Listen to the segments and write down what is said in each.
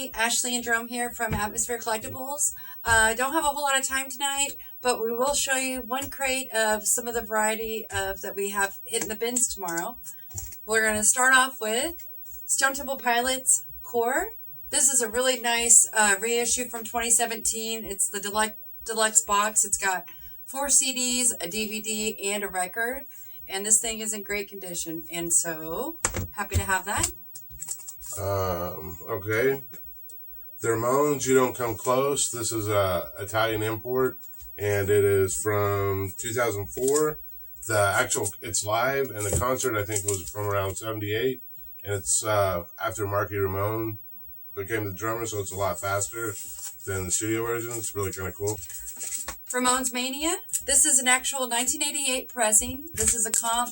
everybody, Ashley and Jerome here from Atmosphere Collectibles. I don't have a whole lot of time tonight, but we will show you one crate of some of the variety of that we have hitting the bins tomorrow. We're going to start off with Stone Temple Pilots Core. This is a really nice reissue from 2017. It's the deluxe box. It's got 4 CDs, a DVD, and a record. And this thing is in great condition. And so, happy to have that. Okay. The Ramones, You Don't Come Close. This is a Italian import, and it is from 2004. It's live, and the concert I think was from around 78, and it's after Marky Ramone became the drummer, so it's a lot faster than the studio version. It's really kind of cool. Ramones Mania. This is an actual 1988 pressing. This is a comp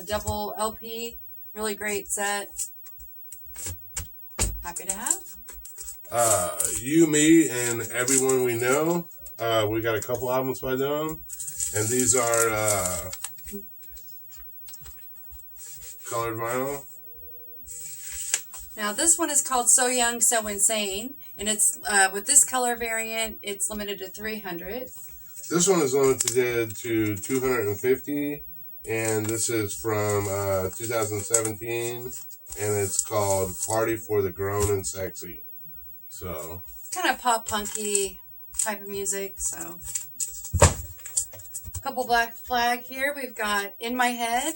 double LP. Really great set. Happy to have. You, Me, and Everyone We Know. We got a couple albums by them, and these are colored vinyl. Now this one is called So Young, So Insane, and it's with this color variant, it's limited to 300. This one is limited to 250, and this is from 2017, and it's called Party for the Grown and Sexy. So kind of pop punky type of music. So a couple Black Flag here. We've got In My Head.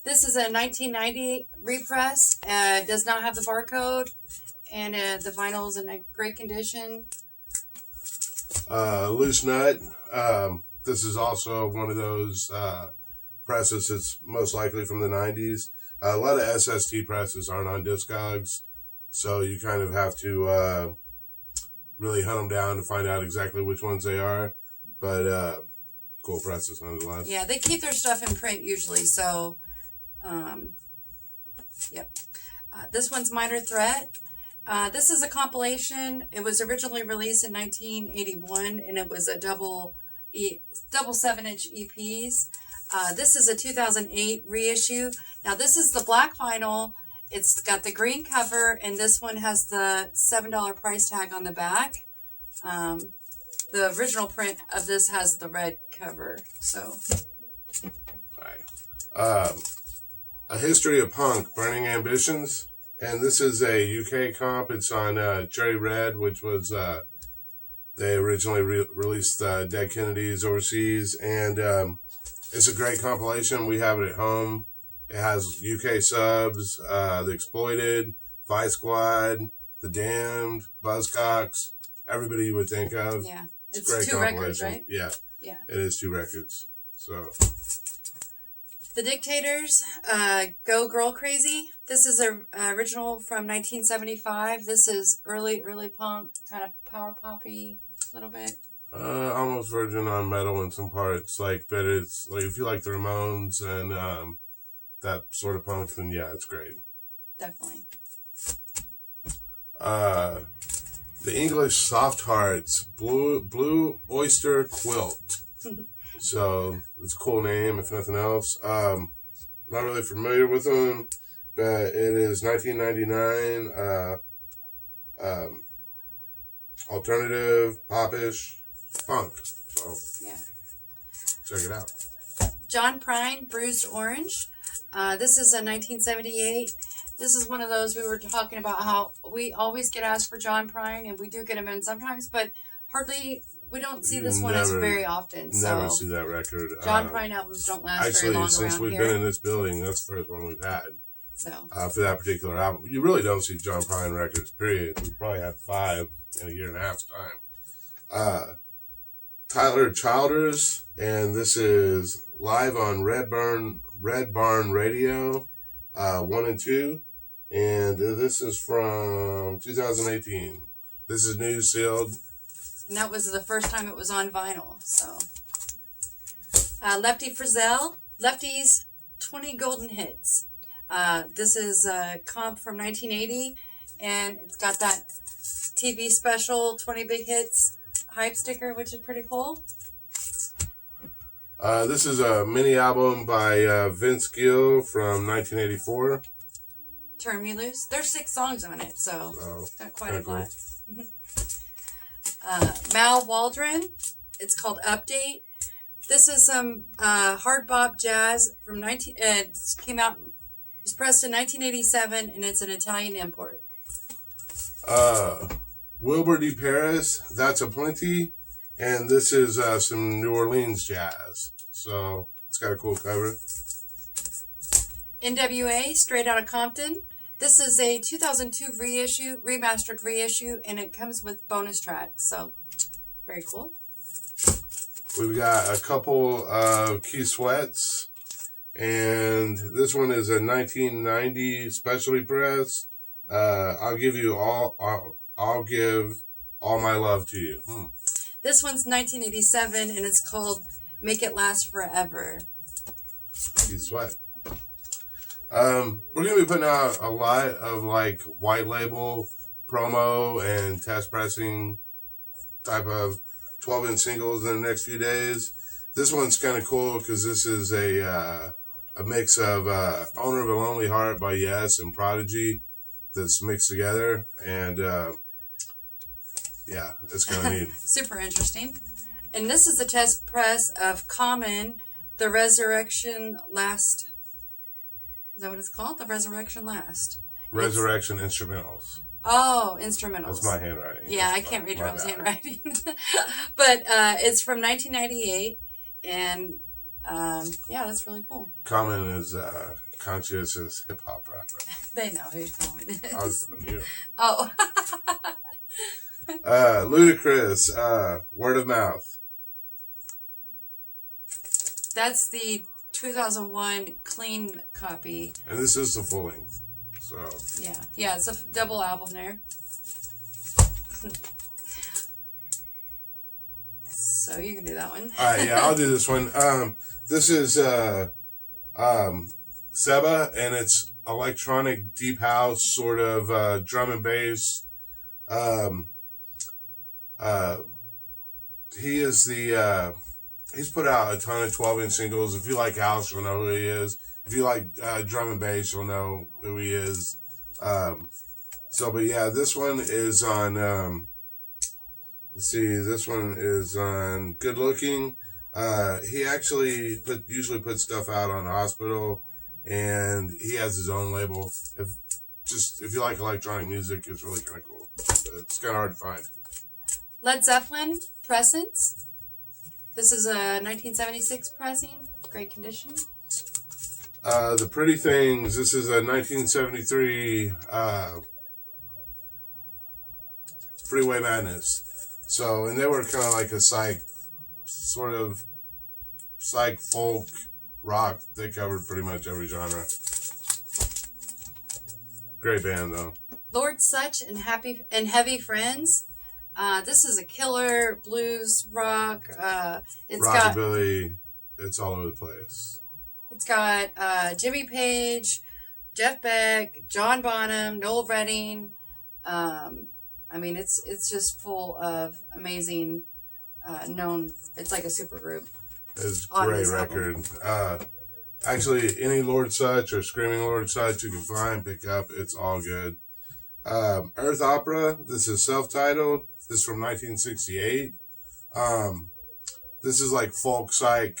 This is a 1990 repress. Does not have the barcode, and the vinyl is in a great condition. Loose Nut. This is also one of those presses. It's most likely from the 90s. A lot of SST presses aren't on Discogs, so you kind of have to really hunt them down to find out exactly which ones they are. But cool presses nonetheless. Yeah, they keep their stuff in print usually, so yep. This one's Minor Threat. This is a compilation. It was originally released in 1981, and it was a double 7-inch EPs. This is a 2008 reissue. Now this is the black vinyl. It's got the green cover, and this one has the $7 price tag on the back. The original print of this has the red cover. So, all right. A History of Punk, Burning Ambitions. And this is a UK comp. It's on Cherry Red, which was, they originally released Dead Kennedys overseas. And it's a great compilation. We have it at home. It has UK subs, The Exploited, Vice Squad, The Damned, Buzzcocks, everybody you would think of. Yeah. It's a great 2 records, right? Yeah. Yeah. It is 2 records. So... The Dictators, Go Girl Crazy. This is a original from 1975. This is early punk, kind of power poppy, a little bit. Almost verging on metal in some parts. But it's like if you like the Ramones and that sort of punk, then yeah, it's great. Definitely. The English Soft Hearts, Blue Oyster Quilt. So it's a cool name, if nothing else. Not really familiar with them, but it is 1999. Alternative, popish, funk. So yeah, check it out. John Prine, Bruised Orange. This is a 1978. This is one of those we were talking about how we always get asked for John Prine, and we do get them in sometimes, but hardly. We don't see this one as very often. Never see that record. John Prine albums don't last very long around here. Actually, since we've been in this building, that's the first one we've had. So for that particular album. You really don't see John Prine records, period. We probably have 5 in a year and a half's time. Tyler Childers, and this is live on Red Barn Radio 1 and 2. And this is from 2018. This is new, sealed. And that was the first time it was on vinyl. So, Lefty Frizzell, Lefty's 20 Golden Hits. This is a comp from 1980, and it's got that TV special 20 Big Hits hype sticker, which is pretty cool. This is a mini album by Vince Gill from 1984. Turn Me Loose. There's 6 songs on it, so got quite a lot. Cool. Mal Waldron. It's called Update. This is some hard bop jazz from it came out. It was pressed in 1987, and it's an Italian import. Wilbur D. Paris. That's a Plenty, and this is some New Orleans jazz. So it's got a cool cover. NWA, Straight Outta Compton. This is a 2002 remastered reissue, and it comes with bonus tracks. So very cool. We've got a couple of Key Sweats, and this one is a 1990 specialty press. I'll give all my love to you. This one's 1987, and it's called Make It Last Forever. Key Sweat. We're gonna be putting out a lot of like white label promo and test pressing type of 12-inch singles in the next few days. This one's kind of cool because this is a mix of Owner of a Lonely Heart by Yes and Prodigy that's mixed together, and yeah, it's kind of neat. Super interesting. And this is a test press of Common, The Resurrection Last. Is that what it's called? The Resurrection Last. Resurrection Instrumentals. Oh, instrumentals. That's my handwriting. Yeah, I can't read Rob's handwriting. But it's from 1998, and yeah, that's really cool. Common is conscientious hip hop rapper. They know who Common is. I was from you. Oh. Ludacris, Word of Mouth. That's the 2001 clean copy. And this is the full length. So yeah, it's a double album there. So you can do that one. All right, yeah, I'll do this one. This is Seba, and it's electronic deep house sort of drum and bass. He is he's put out a ton of 12-inch singles. If you like house, you'll know who he is. If you like drum and bass, you'll know who he is. But yeah, this one is on, let's see, this one is on Good Looking. He actually usually puts stuff out on Hospital, and he has his own label. If you like electronic music, it's really kind of cool. But it's kind of hard to find. Led Zeppelin, Presence. This is a 1976 pressing, great condition. The Pretty Things, this is a 1973 Freeway Madness. So, and they were kind of like a psych folk rock. They covered pretty much every genre. Great band though. Lord Sutch and Heavy Friends. This is a killer blues rock. It's Rockabilly. It's all over the place. It's got Jimmy Page, Jeff Beck, John Bonham, Noel Redding. I mean, it's just full of amazing known. It's like a super group. It's a great record. Actually, any Lord Sutch or Screaming Lord Sutch you can find, pick up. It's all good. Earth Opera. This is self-titled. This is from 1968. This is like folk psych.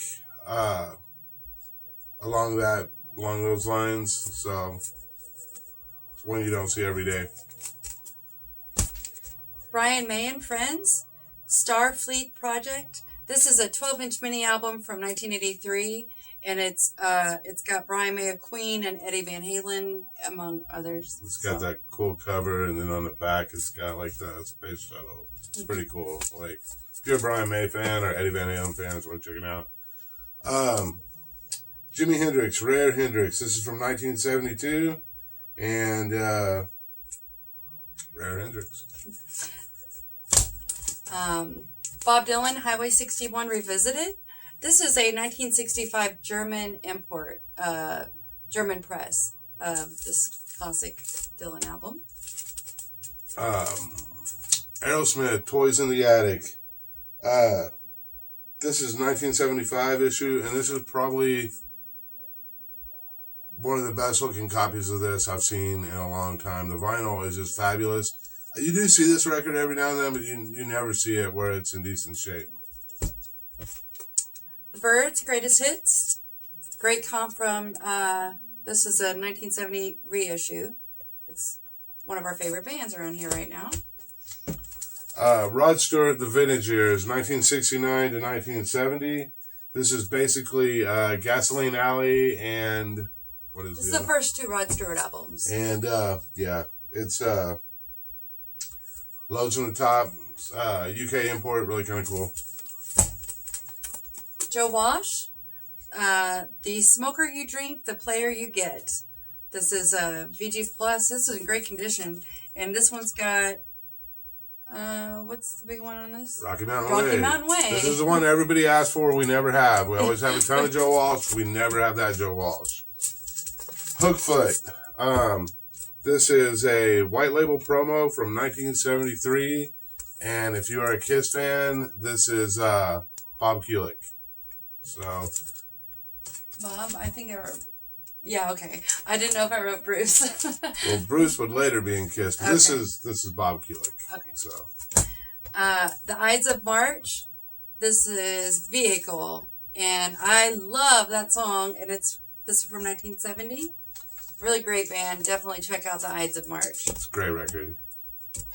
Along those lines, so it's one you don't see every day. Brian May and Friends, Starfleet Project. This is a 12-inch mini album from 1983, and it's got Brian May of Queen and Eddie Van Halen among others. It's got that cool cover, and then on the back it's got like the space shuttle. It's pretty cool. Like if you're a Brian May fan or Eddie Van Halen fan, it's worth checking out. Jimi Hendrix, Rare Hendrix. This is from 1972, and Rare Hendrix. Bob Dylan, Highway 61 Revisited. This is a 1965 German import, German press of this classic Dylan album. Aerosmith, Toys in the Attic. This is 1975 issue, and this is probably one of the best looking copies of this I've seen in a long time. The vinyl is just fabulous. You do see this record every now and then, but you never see it where it's in decent shape. The Byrds, Greatest Hits. Great comp from, this is a 1970 reissue. It's one of our favorite bands around here right now. Rod Stewart, The Vintage Years, 1969 to 1970. This is basically Gasoline Alley and what is this? This is the first two Rod Stewart albums. And yeah, it's loads on the top. UK import, really kind of cool. Joe Walsh, The Smoker You Drink, The Player You Get. This is VG Plus. This is in great condition, and this one's got. What's the big one on this? Rocky Mountain Way. Rocky Mountain Way. This is the one everybody asks for. We never have. We always have a ton of Joe Walsh. We never have that Joe Walsh. Hookfoot. This is a white label promo from 1973. And if you are a Kiss fan, this is Bob Kulick. So. Bob, I think I wrote. Yeah, okay. I didn't know if I wrote Bruce. Well, Bruce would later be in Kiss, but okay. This is Bob Kulick. Okay. So. The Ides of March. This is Vehicle, and I love that song. And this is from 1970. Really great band. Definitely check out the Ides of March. It's a great record.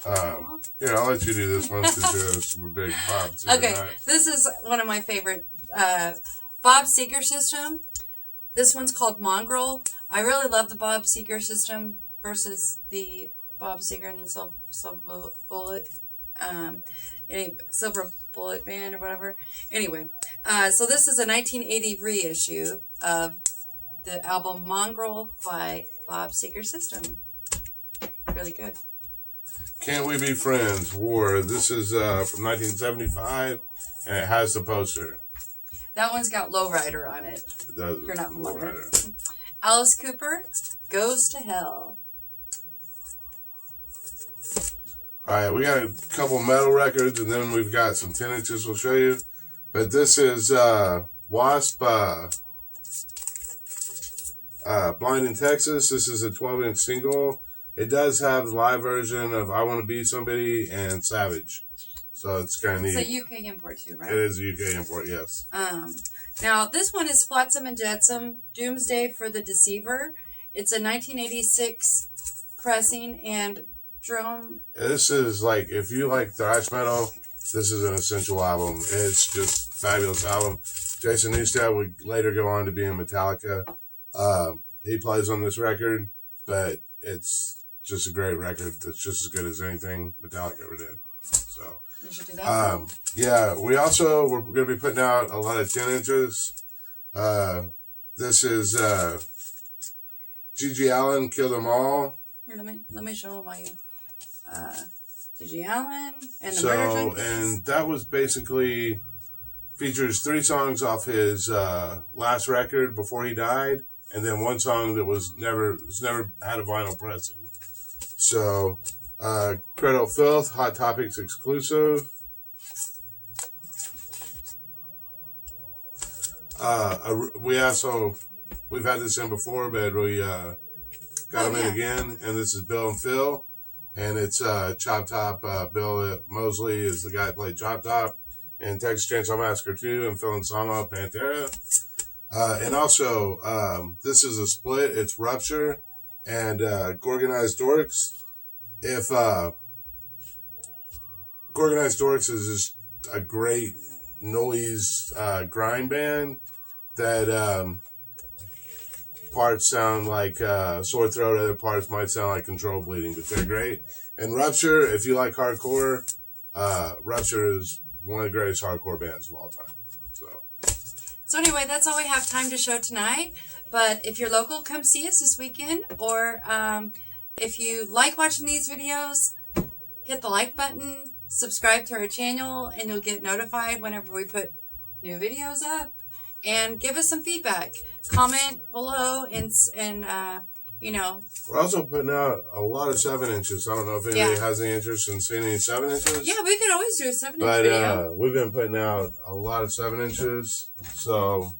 Here, I'll let you do this one because you're a big Bob Seger. Okay, this is one of my favorite Bob Seger system. This one's called Mongrel. I really love the Bob Seger system versus the Bob Seger and the Silver Bullet, Silver Bullet Band or whatever. Anyway, so this is a 1980 reissue of the album Mongrel by Bob Seger System. Really good. Can't We Be Friends? War. This is from 1975, and it has the poster. That one's got Lowrider on it. It does. You're not familiar. Alice Cooper, Goes to Hell. All right, we got a couple metal records, and then we've got some 10 inches we'll show you. But this is Wasp, Blind in Texas. This is a 12-inch single. It does have the live version of I Want to Be Somebody and Savage. So it's kind of neat. It's a UK import too, right? It is a UK import, yes. Now, this one is Flotsam and Jetsam, Doomsday for the Deceiver. It's a 1986 pressing and drum. This is like, if you like thrash metal, this is an essential album. It's just a fabulous album. Jason Newsted would later go on to be in Metallica. He plays on this record, but it's just a great record that's just as good as anything Metallica ever did. So, you should do that. Yeah, we're going to be putting out a lot of 10 inches. This is G.G. Allen, Kill Them All. Here, let me show them why you. G.G. Allen and the Murder Junkies. And that was basically features 3 songs off his last record before he died, and then 1 song that was never had a vinyl pressing. So, Cradle of Filth, Hot Topics exclusive. We've had this in before, but we got them in again, and this is Bill and Phil, and it's Chop Top. Bill Mosley is the guy that played Chop Top in Texas Chainsaw Massacre 2, and Phil Anselmo, Pantera. And also, this is a split. It's Rupture and Gorgonized Dorks. If Gorgonized Dorks is just a great noise grind band that parts sound like sore throat, other parts might sound like control bleeding, but they're great. And Rupture, if you like hardcore, Rupture is one of the greatest hardcore bands of all time. So anyway, that's all we have time to show tonight. But if you're local, come see us this weekend. Or if you like watching these videos, hit the like button, subscribe to our channel, and you'll get notified whenever we put new videos up. And give us some feedback. Comment below and you know. We're also putting out a lot of 7 inches. I don't know if anybody has any interest in seeing any 7 inches. Yeah, we could always do a 7 inch video. But we've been putting out a lot of 7 inches. So.